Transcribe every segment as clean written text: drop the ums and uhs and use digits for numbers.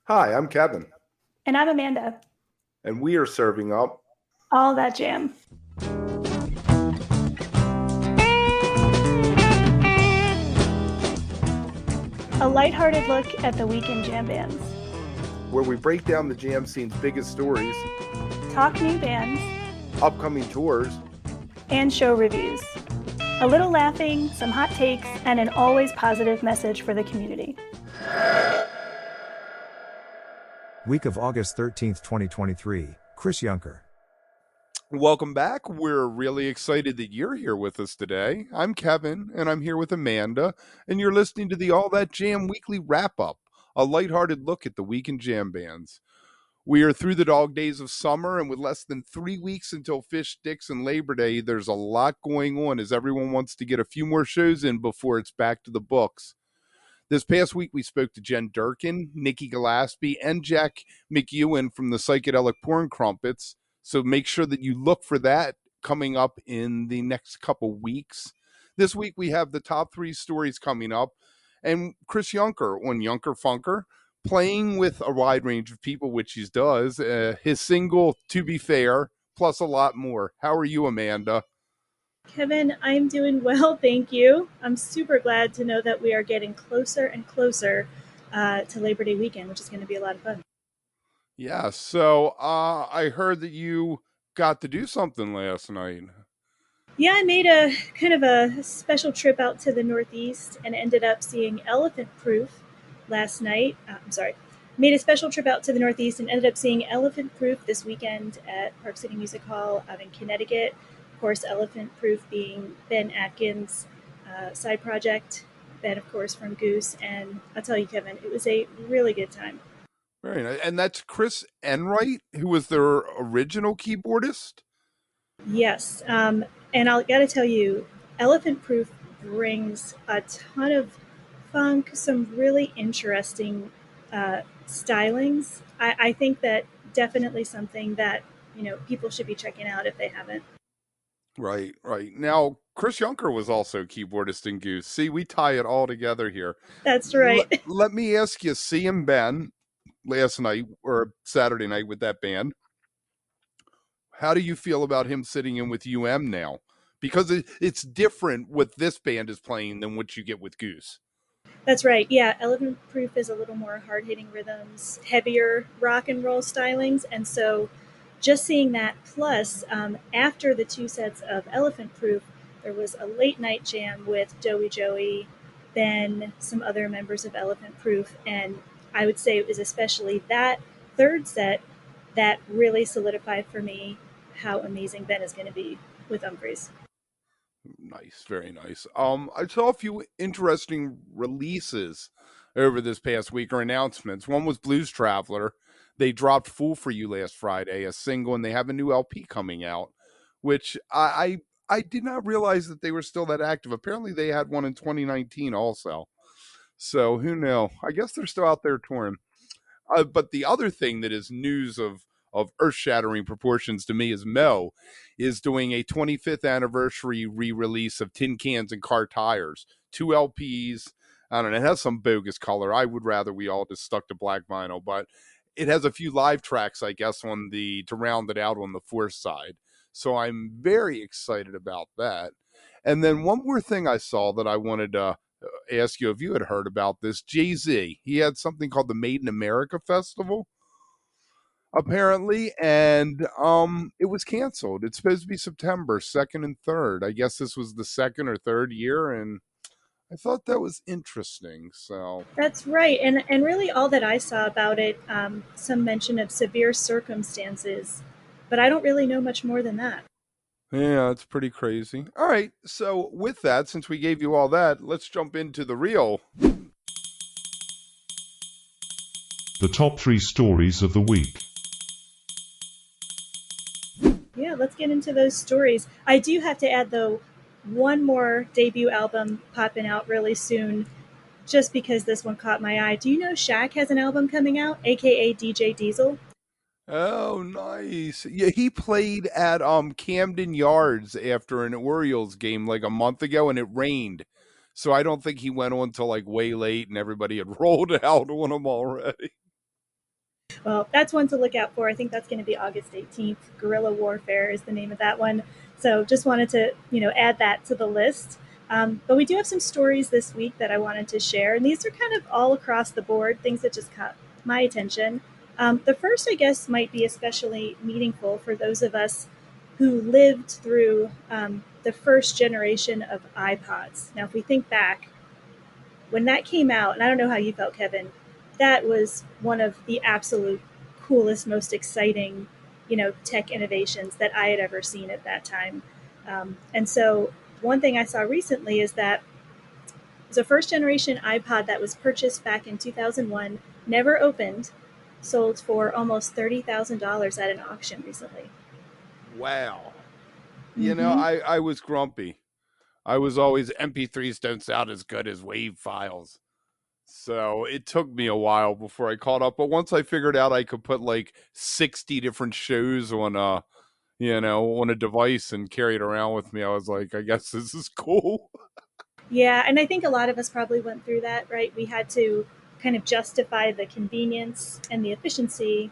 Hi, I'm Kevin, And I'm Amanda. and we are serving up. All that jam. A lighthearted look at the weekend jam bands. Where we break down the jam scene's biggest stories, Talk new bands. upcoming tours, And show reviews. A little laughing, some hot takes, and an always positive message for the community. Week of August 13th, 2023. Kris Yunker. Welcome back. We're really excited that you're here with us today. I'm Kevin, and I'm here with Amanda, and you're listening to the All That Jam Weekly Wrap Up, a lighthearted look at the weekend jam bands. We are through the dog days of summer, and with less than 3 weeks until Fish Sticks and Labor Day, there's a lot going on as everyone wants to get a few more shows in before it's back to the books. This past week, we spoke to Jen Durkin, Nikki Gillespie, and Jack McEwen from the Psychedelic Porn Crumpets. So make sure that you look for that coming up in the next couple weeks. This week, we have the top 3 stories coming up, and Kris Yunker on Yunker Funker, playing with a wide range of people, which he does. His single, To Be Fair, plus a lot more. How are you, Amanda? Kevin, I'm doing well, thank you. I'm super glad to know that we are getting closer and closer to Labor Day weekend, which is going to be a lot of fun. Yeah, so I heard that you got to do something last night. Yeah, I made a kind of a special trip out to the Northeast and ended up seeing Elephant Proof last night. I'm sorry. Made a special trip out to the Northeast and ended up seeing Elephant Proof this weekend at Park City Music Hall out in Connecticut. Of course, Elephant Proof being Ben Atkins' side project. Ben, of course, from Goose. And I'll tell you, Kevin, it was a really good time. Very nice. And that's Chris Enright, who was their original keyboardist? Yes, and I got to tell you, Elephant Proof brings a ton of funk, some really interesting stylings. I think that definitely something that people should be checking out if they haven't. Right, right. Now, Chris Yunker was also keyboardist in Goose. See, we tie it all together here. That's Let, right. let me ask you, seeing Ben last night or Saturday night with that band, how do you feel about him sitting in with now? Because it's different what this band is playing than what you get with Goose. That's right. Yeah, Elephant Proof is a little more hard hitting rhythms, heavier rock and roll stylings. And so just seeing that, plus after the 2 sets of Elephant Proof, there was a late night jam with Joey, then some other members of Elephant Proof. And I would say it was especially that third set that really solidified for me how amazing Ben is going to be with Umphreys. Nice, very nice. I saw a few interesting releases over this past week or announcements. One was Blues Traveler. They dropped Fool for You last Friday, a single, and they have a new LP coming out, which I did not realize that they were still that active. Apparently, they had one in 2019 also. So who knew? I guess they're still out there touring. But the other thing that is news of earth-shattering proportions to me is Mo is doing a 25th anniversary re-release of Tin Cans and Car Tires, 2 LPs. I don't know, it has some bogus color. I would rather we all just stuck to black vinyl, but it has a few live tracks, I guess, on the to round it out on the fourth side. So I'm very excited about that. And then one more thing I saw that I wanted to ask you if you had heard about this. Jay-Z, he had something called the Made in America Festival, apparently, and it was canceled. It's supposed to be September 2nd and 3rd. I guess this was the second or third year, and I thought that was interesting. So That's right, and really all that I saw about it, some mention of severe circumstances, but I don't really know much more than that. yeah, it's pretty crazy. All right, so with that, since we gave you all that, let's jump into the real. The top 3 stories of the week. Yeah, let's get into those stories. I do have to add though, one more debut album popping out really soon, just because this one caught my eye. Do you know Shaq has an album coming out, aka DJ Diesel? Oh, nice. Yeah, he played at Camden Yards after an Orioles game like a month ago and it rained. So I don't think he went on till like way late and everybody had rolled out on him already. Well, that's one to look out for. I think that's going to be August 18th. Guerrilla Warfare is the name of that one. So just wanted to, add that to the list. But we do have some stories this week that I wanted to share, and these are kind of all across the board, things that just caught my attention. The first, I guess, might be especially meaningful for those of us who lived through the first generation of iPods. Now, if we think back, when that came out, and I don't know how you felt, Kevin, that was one of the absolute coolest, most exciting, tech innovations that I had ever seen at that time. And so, one thing I saw recently is that it was a first generation iPod that was purchased back in 2001, never opened, sold for almost $30,000 at an auction recently. Wow. Mm-hmm. I was grumpy. I was always MP3s don't sound as good as WAV files. So it took me a while before I caught up. But once I figured out I could put like 60 different shows on on a device and carry it around with me, I was like, I guess this is cool. Yeah, and I think a lot of us probably went through that, right? We had to kind of justify the convenience and the efficiency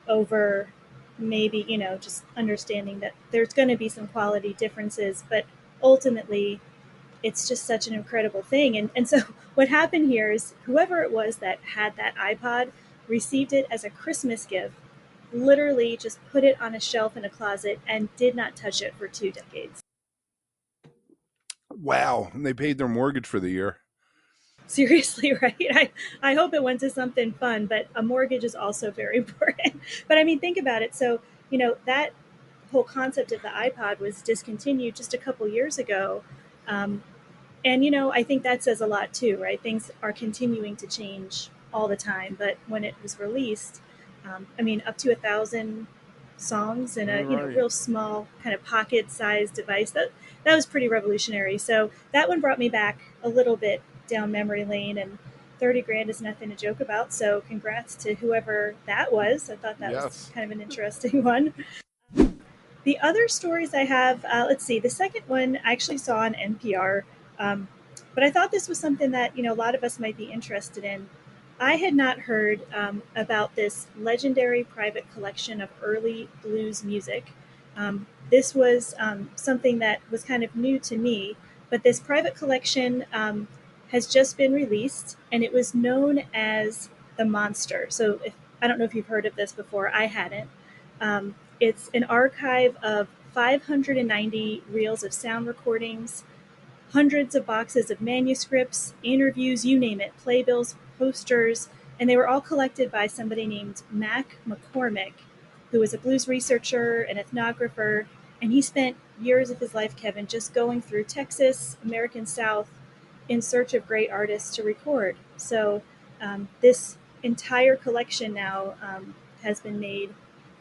over maybe, just understanding that there's going to be some quality differences, but ultimately it's just such an incredible thing. And so what happened here is whoever it was that had that iPod received it as a Christmas gift, literally just put it on a shelf in a closet and did not touch it for 2 decades. Wow. And they paid their mortgage for the year. Seriously, right? I hope it went to something fun, but a mortgage is also very important. But I mean, think about it. So, that whole concept of the iPod was discontinued just a couple years ago. Um, and, I think that says a lot too, right? Things are continuing to change all the time. But when it was released, I mean, up to 1,000 songs in a, Right. real small kind of pocket sized device. That was pretty revolutionary. So that one brought me back a little bit down memory lane, and 30 grand is nothing to joke about. So congrats to whoever that was. I thought that was Yes. kind of an interesting one. The other stories I have, let's see, the second one I actually saw on NPR, um, but I thought this was something that a lot of us might be interested in. I had not heard about this legendary private collection of early blues music. This was something that was kind of new to me, but this private collection has just been released, and it was known as the Monster. So I don't know if you've heard of this before. I hadn't. It's an archive of 590 reels of sound recordings, hundreds of boxes of manuscripts, interviews, you name it, playbills, posters, and they were all collected by somebody named Mac McCormick, who was a blues researcher, an ethnographer, and he spent years of his life, Kevin, just going through Texas, American South, in search of great artists to record. So this entire collection now has been made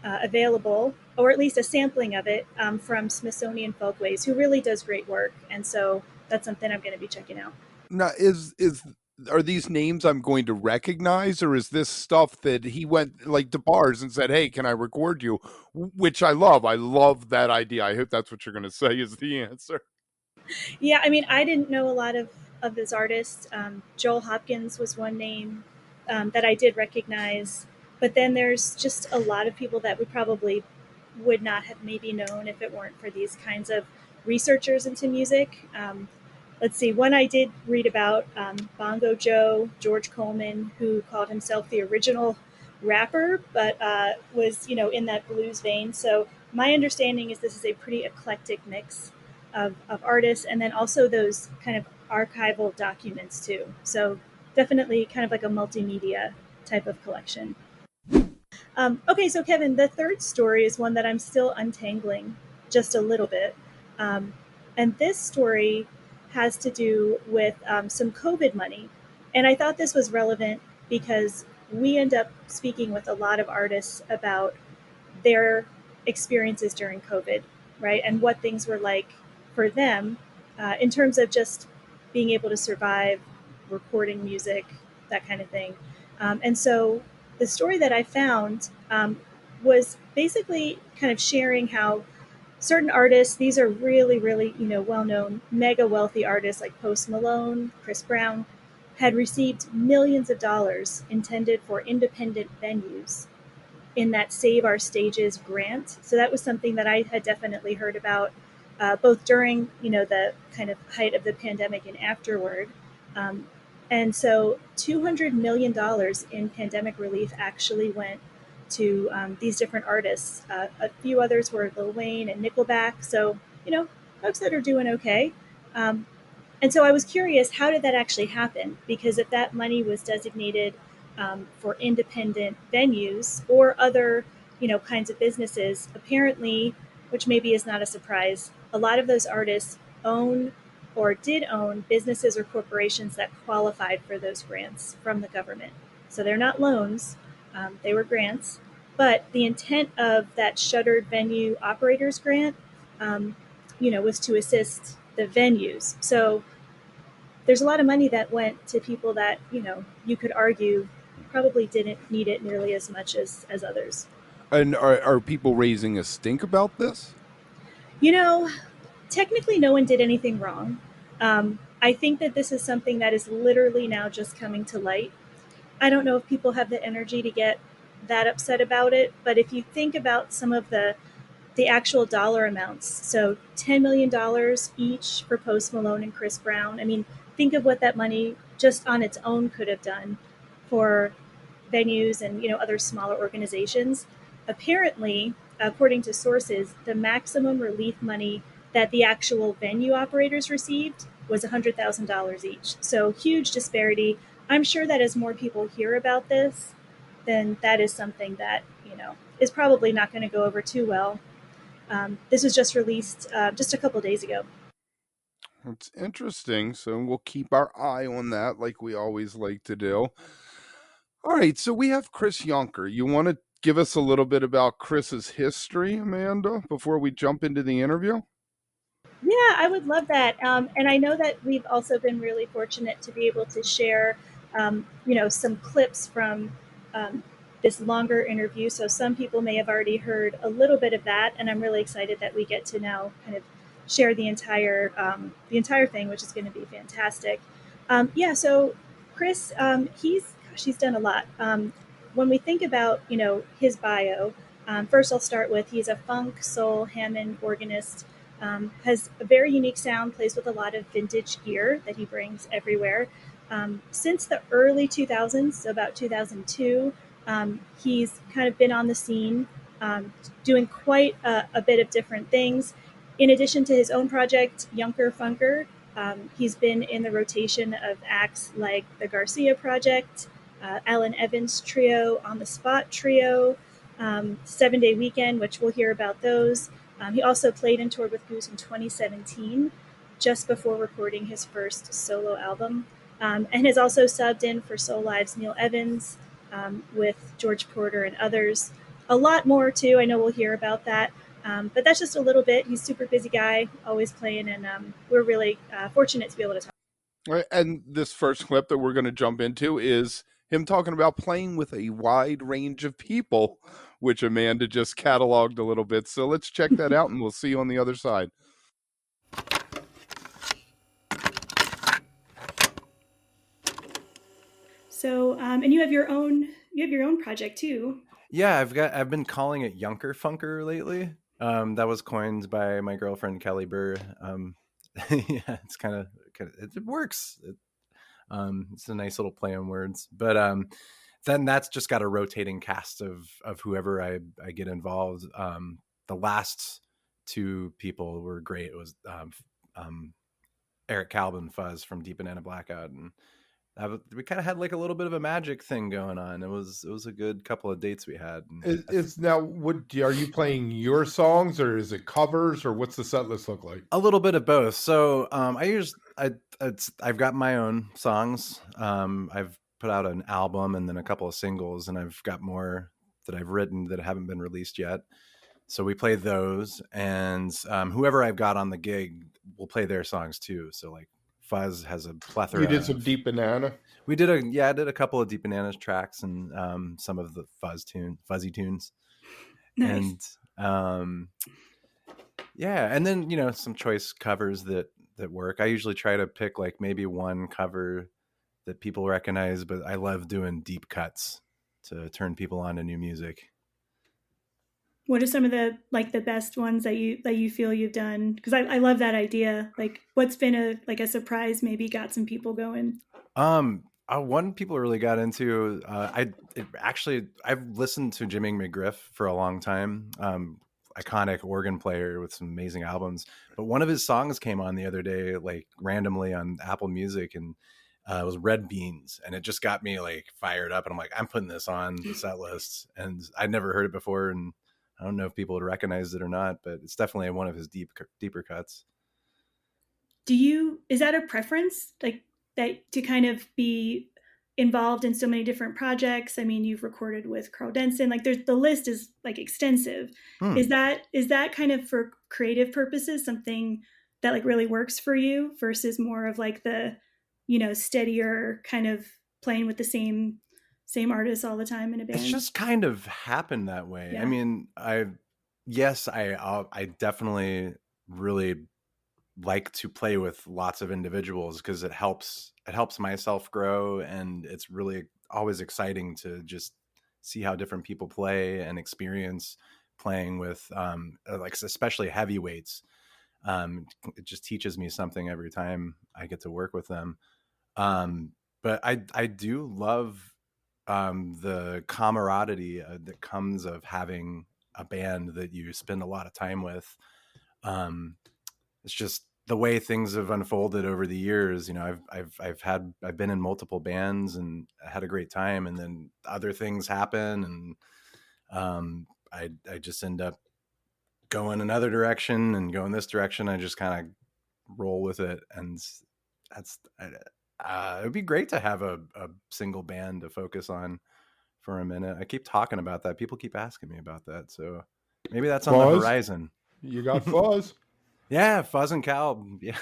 available, or at least a sampling of it, from Smithsonian Folkways, who really does great work. And so that's something I'm going to be checking out. Now, is are these names I'm going to recognize, or is this stuff that he went like to bars and said, "Hey, can I record you?" Which I love. I love that idea. I hope that's what you're going to say is the answer. Yeah, I mean, I didn't know a lot of this artist. Joel Hopkins was one name that I did recognize, but then there's just a lot of people that we probably would not have maybe known if it weren't for these kinds of researchers into music. Let's see, one I did read about, Bongo Joe, George Coleman, who called himself the original rapper, but was, in that blues vein. So my understanding is this is a pretty eclectic mix of artists, and then also those kind of archival documents too. So definitely kind of like a multimedia type of collection. Okay, so Kevin, the third story is one that I'm still untangling just a little bit. Um, and this story has to do with some COVID money. And I thought this was relevant because we end up speaking with a lot of artists about their experiences during COVID, right? And what things were like for them in terms of just being able to survive, recording music, that kind of thing. And so the story that I found was basically kind of sharing how certain artists, these are really, really, well-known, mega wealthy artists like Post Malone, Chris Brown, had received millions of dollars intended for independent venues, in that Save Our Stages grant. So that was something that I had definitely heard about, both during the kind of height of the pandemic and afterward. Um, and so $200 million in pandemic relief actually went to these different artists. A few others were Lil Wayne and Nickelback. So folks that are doing okay. Um, and so I was curious, how did that actually happen? Because if that money was designated for independent venues or other, kinds of businesses, apparently, which maybe is not a surprise, a lot of those artists own or did own businesses or corporations that qualified for those grants from the government. So they're not loans, they were grants. But the intent of that shuttered venue operators grant, um, was to assist the venues. So there's a lot of money that went to people that you could argue probably didn't need it nearly as much as others. And are people raising a stink about this? You know, Technically, no one did anything wrong. I think that this is something that is literally now just coming to light. I don't know if people have the energy to get that upset about it, but if you think about some of the actual dollar amounts. So $10 million each for Post Malone and Chris Brown. I mean, think of what that money just on its own could have done for venues and other smaller organizations. Apparently, according to sources, the maximum relief money that the actual venue operators received was $100,000 each. So huge disparity. I'm sure that as more people hear about this, then that is something that is probably not going to go over too well. This was just released just a couple days ago. It's interesting. So we'll keep our eye on that like we always like to do. All right. So we have Kris Yunker. You want to give us a little bit about Chris's history, Amanda, before we jump into the interview? Yeah, I would love that. And I know that we've also been really fortunate to be able to share, some clips from um, this longer interview. So some people may have already heard a little bit of that, and I'm really excited that we get to now kind of share the entire thing, which is going to be fantastic. Yeah. So Kris, he's done a lot. When we think about his bio, first I'll start with he's a funk, soul, Hammond organist, has a very unique sound, plays with a lot of vintage gear that he brings everywhere. Since the early 2000s, so about 2002, he's kind of been on the scene, doing quite a bit of different things. In addition to his own project, Yunker Funker, he's been in the rotation of acts like the Garcia Project, Alan Evans Trio, On the Spot Trio, 7 Day Weekend, which we'll hear about those. He also played and toured with Goose in 2017, just before recording his first solo album, and has also subbed in for Soul Live's Neil Evans, with George Porter and others. A lot more, too. I know we'll hear about that. But that's just a little bit. He's a super busy guy, always playing, and we're really fortunate to be able to talk. Right, and this first clip that we're going to jump into is him talking about playing with a wide range of people, which Amanda just cataloged a little bit. So let's check that out and we'll see you on the other side. So, and you have your own project too. Yeah, I've been calling it Yunker Funker lately. That was coined by my girlfriend Kelly Burr. Yeah, it's kind of it works. It's a nice little play on words, but then that's just got a rotating cast of whoever I get involved. The last two people were great. It was Eric Calvin Fuzz from Deep Banana Blackout, and we kind of had like a little bit of a magic thing going on. It was a good couple of dates we had. And Is now what are you playing your songs or is it covers or what's the set list look like? a little bit of both. So I've got my own songs. I've put out an album and then a couple of singles, and I've got more that I've written that haven't been released yet. So we play those, and whoever I've got on the gig will play their songs too. So like Fuzz has a plethora. You did some Deep Banana. I did a couple of Deep Bananas tracks and some of the fuzzy tunes. Nice. And yeah, and then some choice covers that work. I usually try to pick like maybe one cover that people recognize, but I love doing deep cuts to turn people on to new music. What are some of the the best ones that you feel you've done? Because I love that idea. Like, what's been a surprise? Maybe got some people going. One people really got into. I've listened to Jimmy McGriff for a long time. Iconic organ player with some amazing albums. But one of his songs came on the other day, like randomly on Apple Music, and it was Red Beans, and it just got me like fired up. And I'm like, I'm putting this on the set list, and I'd never heard it before, and I don't know if people would recognize it or not, but it's definitely one of his deeper cuts. Is that a preference, like that, to kind of be involved in so many different projects? I mean, you've recorded with Carl Denson, like the list is like extensive. Is that kind of for creative purposes something that like really works for you versus more of like the steadier kind of playing with the same artists all the time in a band? It's just kind of happened that way. Yeah. I mean, I definitely really like to play with lots of individuals because it helps myself grow, and it's really always exciting to just see how different people play and experience playing with like especially heavyweights. It just teaches me something every time I get to work with them. But I do love the camaraderie that comes of having a band that you spend a lot of time with. It's just the way things have unfolded over the years. You know, I've been in multiple bands and had a great time, and then other things happen, and I just end up going another direction and going this direction. I just kind of roll with it, and that's it'd be great to have a single band to focus on for a minute. I keep talking about that. People keep asking me about that, so maybe that's on the horizon. You got Fuzz. Yeah, Fuzz and Cal. Yeah.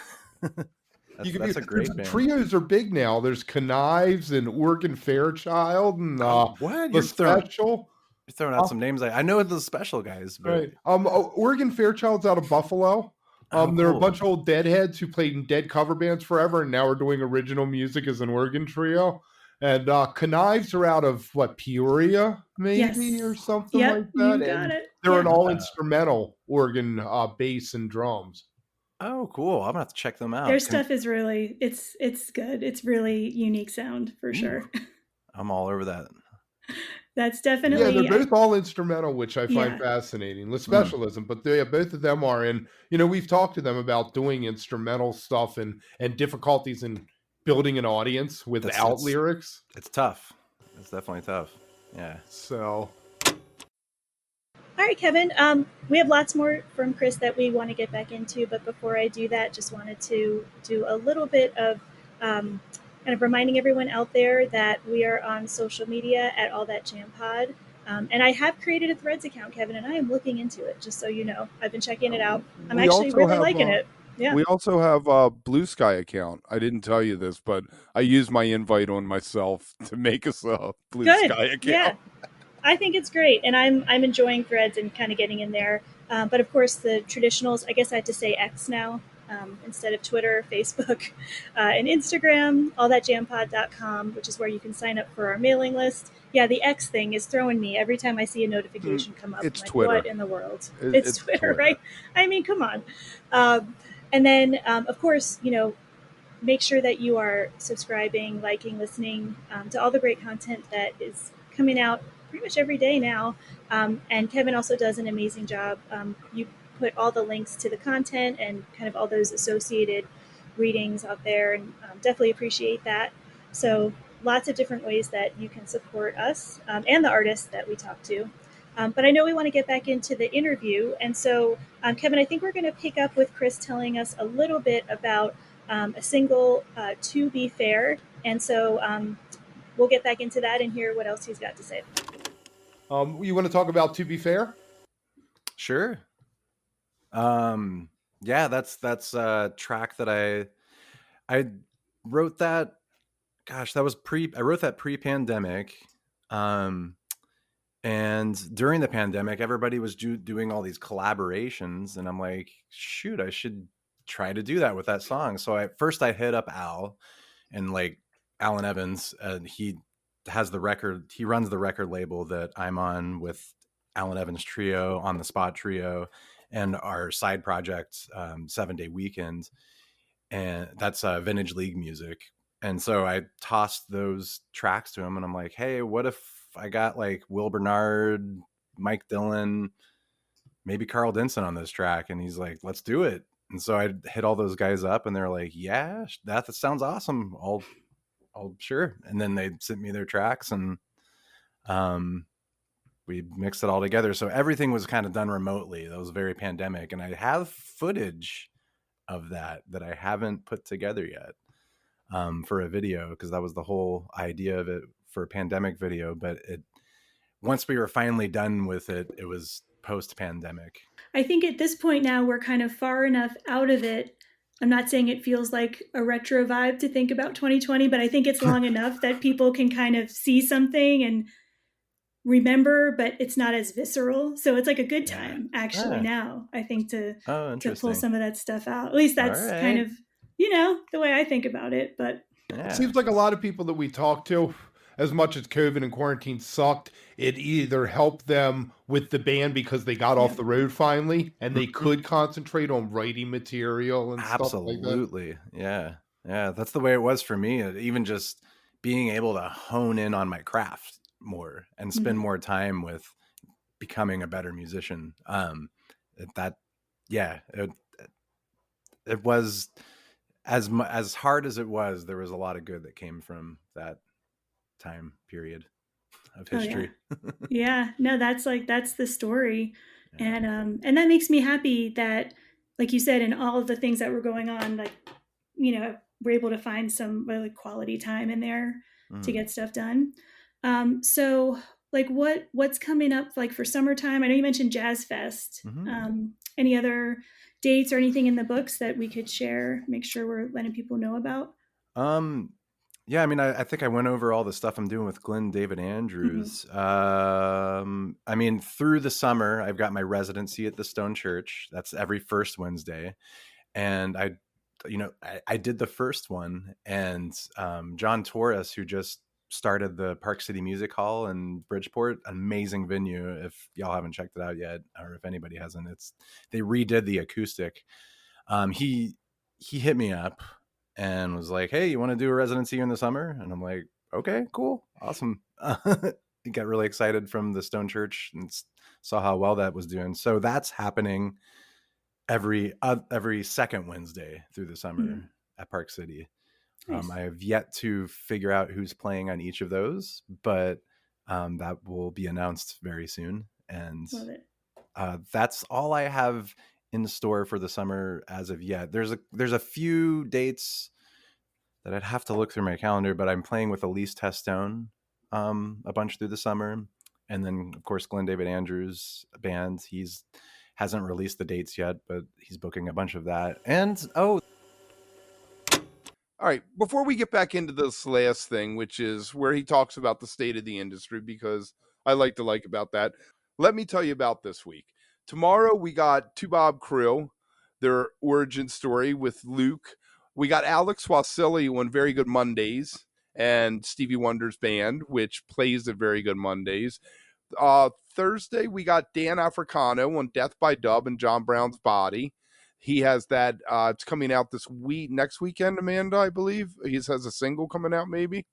That's a great band. Trios are big now. There's Knives and Oregon Fairchild and what? The Special. You're throwing out some names. I know the Special guys, but right. Oregon Fairchild's out of Buffalo. They're a bunch of old deadheads who played in dead cover bands forever, and now are doing original music as an organ trio. And Knives are out of Peoria, maybe, or something like that. You got it. They're an all instrumental organ, bass, and drums. Oh, cool! I'm gonna have to check them out. Their stuff is really it's good. It's really unique sound for sure. I'm all over that. That's definitely they're both all instrumental, which I find fascinating. The Specialism, but both of them are in. We've talked to them about doing instrumental stuff and difficulties in building an audience without lyrics. It's tough. It's definitely tough. Yeah. So. All right, Kevin. We have lots more from Kris that we want to get back into, but before I do that, just wanted to do a little bit of kind of reminding everyone out there that we are on social media at All That Jam Pod. And I have created a Threads account, Kevin, and I am looking into it, just so you know. I've been checking it out. I'm actually really liking it. Yeah. We also have a Blue Sky account. I didn't tell you this, but I used my invite on myself to make us a Blue Sky account. Yeah. I think it's great, and I'm enjoying Threads and kind of getting in there. But of course, the traditionals, I guess I have to say X now instead of Twitter, Facebook, and Instagram, allthatjampod.com, which is where you can sign up for our mailing list. Yeah, the X thing is throwing me every time I see a notification come up. It's like, Twitter. What in the world? It's Twitter, right? I mean, come on. And then, of course, make sure that you are subscribing, liking, listening to all the great content that is coming out pretty much every day now. And Kevin also does an amazing job. You put all the links to the content and kind of all those associated readings out there, and definitely appreciate that. So lots of different ways that you can support us and the artists that we talk to. But I know we want to get back into the interview. And so, Kevin, I think we're going to pick up with Kris telling us a little bit about a single, To Be Fair. And so we'll get back into that and hear what else he's got to say. You want to talk about To Be Fair? Sure. Yeah, that's a track that I wrote that. Gosh, that was I wrote that pre-pandemic. And during the pandemic, everybody was doing all these collaborations, and I'm like, shoot, I should try to do that with that song. So I hit up Al, and like Alan Evans, he has the record. He runs the record label that I'm on with Alan Evans Trio, On the Spot Trio, and our side project, 7-Day Weekend, and that's Vintage League music. And so I tossed those tracks to him, and I'm like, hey, what if I got like Will Bernard, Mike Dillon, maybe Carl Denson on this track? And he's like, let's do it. And so I hit all those guys up, and they're like, yeah, that sounds awesome. I'll sure. And then they sent me their tracks, and we mixed it all together. So everything was kind of done remotely. That was very pandemic. And I have footage of that I haven't put together yet for a video, because that was the whole idea of it for a pandemic video. But once we were finally done with it, it was post-pandemic. I think at this point now we're kind of far enough out of it. I'm not saying it feels like a retro vibe to think about 2020, but I think it's long enough that people can kind of see something and remember, but it's not as visceral. So it's like a good time actually now, I think, to pull some of that stuff out. At least that's kind of, the way I think about it. But it seems like a lot of people that we talk to, as much as COVID and quarantine sucked, it either helped them with the band because they got off the road finally and they could concentrate on writing material and stuff like that. Absolutely. Yeah. That's the way it was for me. Even just being able to hone in on my craft more and spend more time with becoming a better musician. It was as hard as it was. There was a lot of good that came from that time period of history. No, that's the story. And that makes me happy that, like you said, in all of the things that were going on, like, we're able to find some really quality time in there to get stuff done. So like what's coming up like for summertime? I know you mentioned Jazz Fest. Any other dates or anything in the books that we could share, make sure we're letting people know about? Yeah, I mean, I think I went over all the stuff I'm doing with Glenn David Andrews. I mean, through the summer, I've got my residency at the Stone Church. That's every first Wednesday. And I did the first one, and John Torres, who just started the Park City Music Hall in Bridgeport, amazing venue. If y'all haven't checked it out yet, or if anybody hasn't, they redid the acoustic. He hit me up and was like, hey, you want to do a residency in the summer? And I'm like, okay, cool, awesome. He got really excited from the Stone Church and saw how well that was doing. So that's happening every second Wednesday through the summer at Park City. Nice. I have yet to figure out who's playing on each of those, but that will be announced very soon. And that's all I have in store for the summer as of yet. There's a few dates that I'd have to look through my calendar, but I'm playing with Elise Testone a bunch through the summer. And then, of course, Glenn David Andrews' band. He's hasn't released the dates yet, but he's booking a bunch of that. And all right, before we get back into this last thing, which is where he talks about the state of the industry, because I like about that, let me tell you about this week. Tomorrow we got Two Bob Crew, their origin story with Luke. We got Alex Wasili on Very Good Mondays and Stevie Wonder's band, which plays at Very Good Mondays. Thursday we got Dan Africano on Death by Dub and John Brown's Body. He has that. It's coming out next weekend, Amanda, I believe. He has a single coming out, maybe.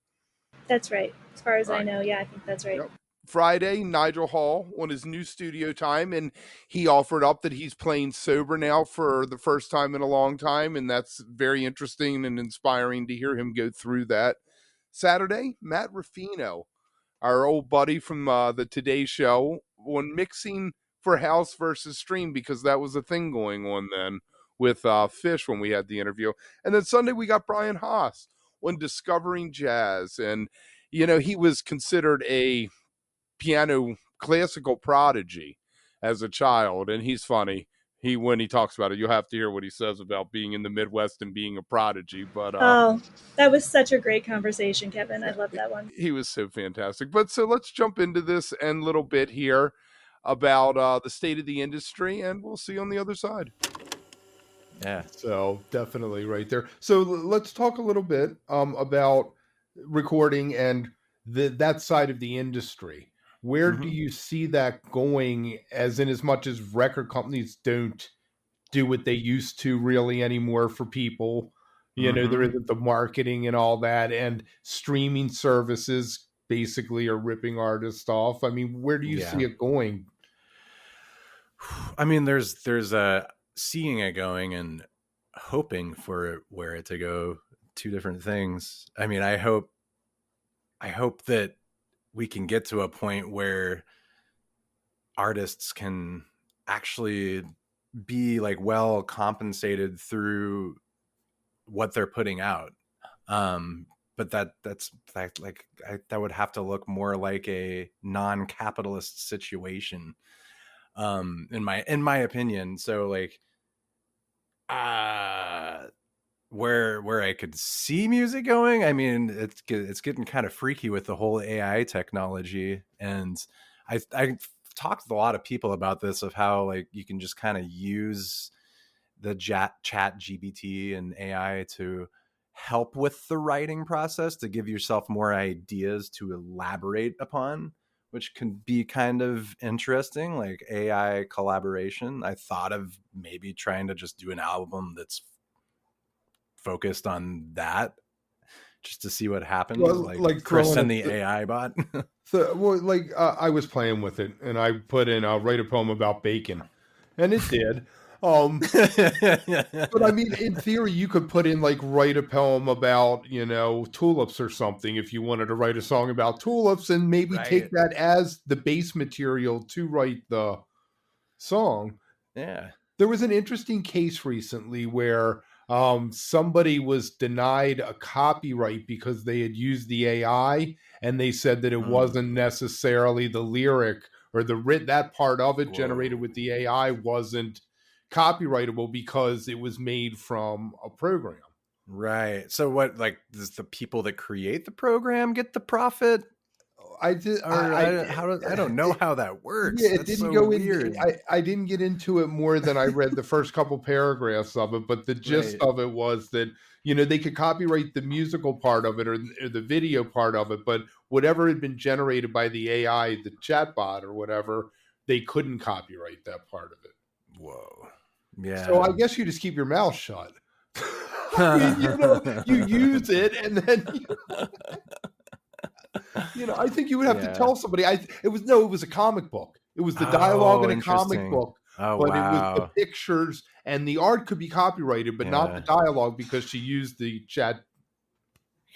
That's right. As far as I know, I think that's right. Yep. Friday, Nigel Hall on his new studio time, and he offered up that he's playing sober now for the first time in a long time, and that's very interesting and inspiring to hear him go through that. Saturday, Matt Ruffino, our old buddy from the Today Show, on mixing for House versus Stream, because that was a thing going on then with Fish when we had the interview. And then Sunday we got Brian Haas on Discovering Jazz, and he was considered a piano classical prodigy as a child, and he's funny. When he talks about it, you'll have to hear what he says about being in the Midwest and being a prodigy. But that was such a great conversation, Kevin. I love that one. He was so fantastic. But so let's jump into this and little bit here about the state of the industry, and we'll see you on the other side. Yeah. So definitely right there. So let's talk a little bit about recording and that side of the industry. Where do you see that going, as much as record companies don't do what they used to really anymore for people? There isn't the marketing and all that, and streaming services basically are ripping artists off. I mean, where do you see it going? I mean, there's a seeing it going and hoping for where it to go. Two different things. I mean, I hope that we can get to a point where artists can actually be like well compensated through what they're putting out. But that would have to look more like a non-capitalist situation, in my opinion. So like, where I could see music going, I mean, it's getting kind of freaky with the whole AI technology, and I talked with a lot of people about this, of how like you can just kind of use the chat GPT and AI to help with the writing process, to give yourself more ideas to elaborate upon, which can be kind of interesting, like AI collaboration. I thought of maybe trying to just do an album that's focused on that, just to see what happens. Well, like Chris and the AI bot. So, well, I was playing with it, and I put in write a poem about bacon, and it did. But I mean, in theory, you could put in like write a poem about tulips or something if you wanted to write a song about tulips, and maybe take that as the base material to write the song. Yeah, there was an interesting case recently where somebody was denied a copyright because they had used the AI, and they said that it wasn't necessarily the lyric or that part of it generated with the AI wasn't copyrightable because it was made from a program. Right. So what, like, does the people that create the program get the profit? I don't know how that works. Yeah, it didn't go weird. I didn't get into it more than I read the first couple paragraphs of it, but the gist of it was that they could copyright the musical part of it or the video part of it, but whatever had been generated by the AI, the chatbot or whatever, they couldn't copyright that part of it. Whoa. Yeah. So I guess you just keep your mouth shut. I mean, you use it, and then I think you would have to tell somebody. It was a comic book. It was the dialogue in a comic book, but it was the pictures, and the art could be copyrighted, but not the dialogue, because she used the chat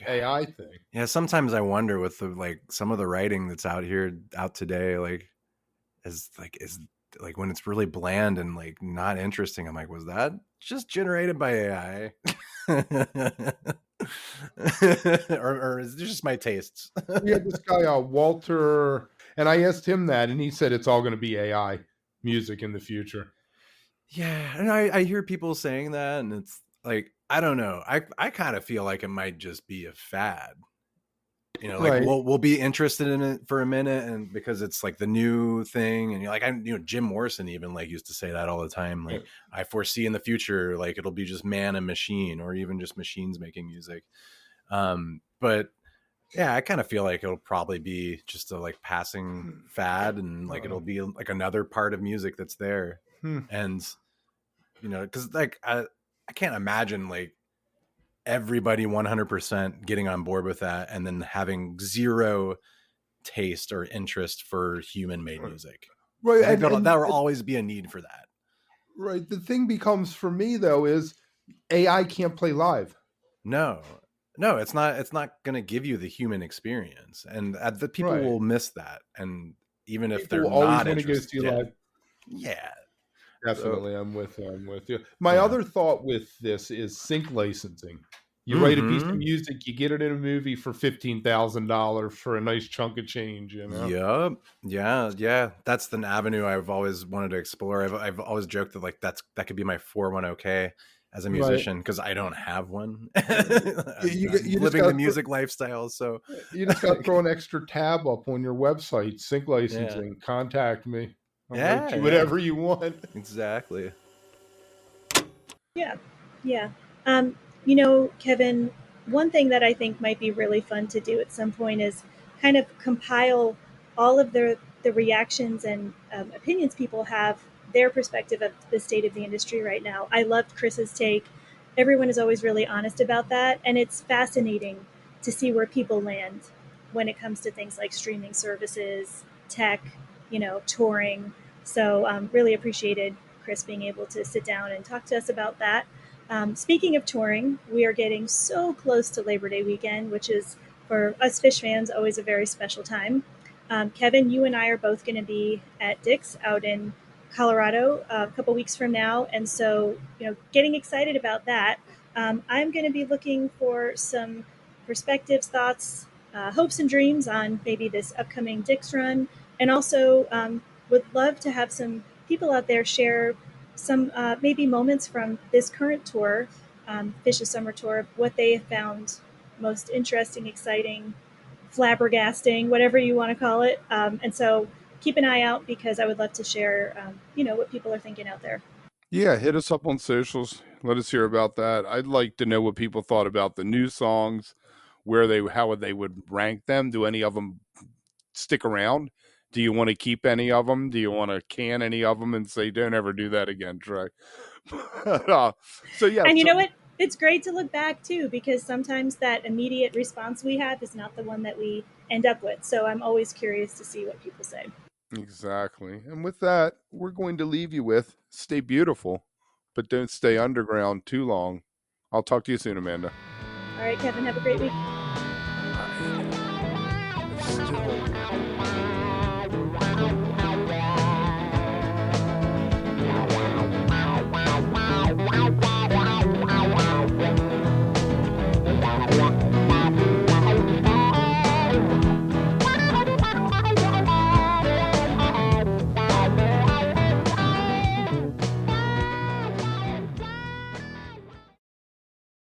AI thing. Yeah, sometimes I wonder with some of the writing that's out today, is when it's really bland and like not interesting. I'm like, was that just generated by AI? or is it just my tastes? We had this guy Walter, and I asked him that, and he said it's all going to be AI music in the future. Yeah, and I hear people saying that, and it's like, I don't know. I kind of feel like it might just be a fad. We'll be interested in it for a minute, and because it's like the new thing, and Jim Morrison even used to say that all the time. Like, I foresee in the future, like, it'll be just man and machine, or even just machines making music. But yeah, I kind of feel like it'll probably be just a passing fad, and it'll be like another part of music that's there. And because I can't imagine everybody 100% getting on board with that and then having zero taste or interest for human made music. Right. And that will always be a need for that. Right. The thing becomes for me though, is AI can't play live. No, it's not going to give you the human experience, and the people will miss that. And even if they're not interested, live. Yeah. Definitely, I'm with you. My other thought with this is sync licensing. You write a piece of music, you get it in a movie for $15,000 for a nice chunk of change. Yep. Yeah. That's the avenue I've always wanted to explore. I've always joked that that could be my 401k as a musician, because I don't have one. You living the music lifestyle, so you just got to throw an extra tab up on your website. Sync licensing. Contact me. I'll write you whatever you want. Exactly. Yeah. Kevin, one thing that I think might be really fun to do at some point is kind of compile all of the reactions and opinions people have, their perspective of the state of the industry right now. I loved Kris's take. Everyone is always really honest about that, and it's fascinating to see where people land when it comes to things like streaming services, tech, touring. So really appreciated Kris being able to sit down and talk to us about that. Speaking of touring, we are getting so close to Labor Day weekend, which is for us Phish fans always a very special time. Kevin, you and I are both going to be at Dick's out in Colorado a couple weeks from now, and so getting excited about that. I'm going to be looking for some perspectives, thoughts, hopes, and dreams on maybe this upcoming Dick's run, and also would love to have some people out there share some maybe moments from this current tour, Phish's summer tour, what they have found most interesting, exciting, flabbergasting, whatever you want to call it. And so keep an eye out because I would love to share, what people are thinking out there. Yeah, hit us up on socials. Let us hear about that. I'd like to know what people thought about the new songs, how they would rank them. Do any of them stick around? Do you want to keep any of them? Do you want to can any of them and say, don't ever do that again, Trey? So, yeah. And you know what? It's great to look back too, because sometimes that immediate response we have is not the one that we end up with. So I'm always curious to see what people say. Exactly. And with that, we're going to leave you with stay beautiful, but don't stay underground too long. I'll talk to you soon, Amanda. All right, Kevin, have a great week. Still